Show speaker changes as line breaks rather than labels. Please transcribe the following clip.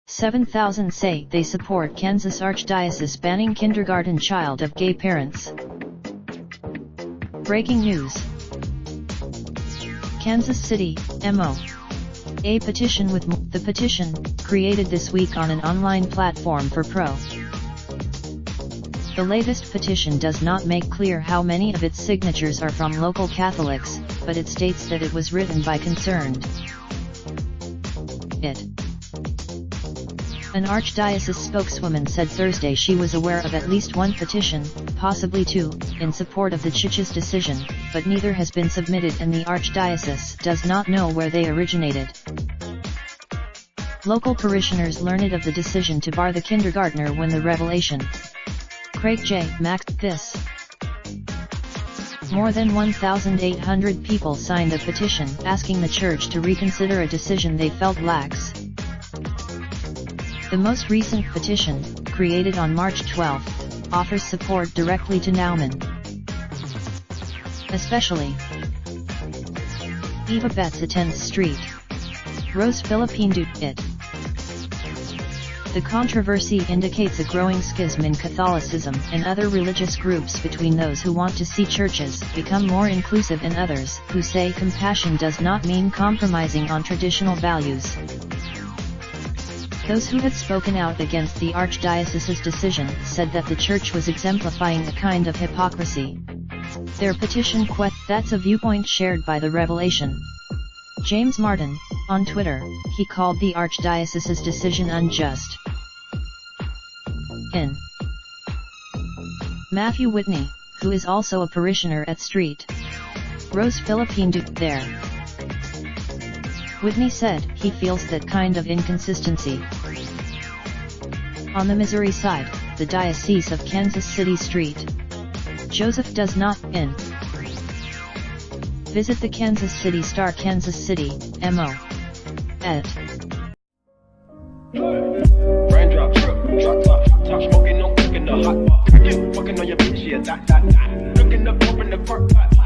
"7,000 say they support Kansas Archdiocese banning kindergarten child of gay parents." Breaking news. Kansas City, MO. A petition with the petition, created this week on an online platform for pro. The latest petition does not make clear how many of its signatures are from local Catholics, but it states that it was written by concerned. An archdiocese spokeswoman said Thursday she was aware of at least one petition, possibly two, in support of the church's decision, but neither has been submitted and the archdiocese does not know where they originated. Local parishioners learned of the decision to bar the kindergartner when the revelation. Craig J. Max. This. More than 1,800 people signed a petition asking the church to reconsider a decision they felt lax. The most recent petition, created on March 12, offers support directly to Naumann. Especially Eva Betts attends Street. Rose Philippine do it. The controversy indicates a growing schism in Catholicism and other religious groups between those who want to see churches become more inclusive and others who say compassion does not mean compromising on traditional values. Those who had spoken out against the archdiocese's decision said that the church was exemplifying a kind of hypocrisy. Their petition that's a viewpoint shared by the Revelation. James Martin, on Twitter, he called the archdiocese's decision unjust. In Matthew Whitney, who is also a parishioner at St. Rose Philippine there. Whitney said he feels that kind of inconsistency. On the Missouri side, the Diocese of Kansas City St. Joseph does not visit the Kansas City Star. Kansas City, MO. Ed.
Raindrop, truck top, smoking, no cooking the hot pot. Fucking on your bitch, yeah, that. Looking up, open the park pot.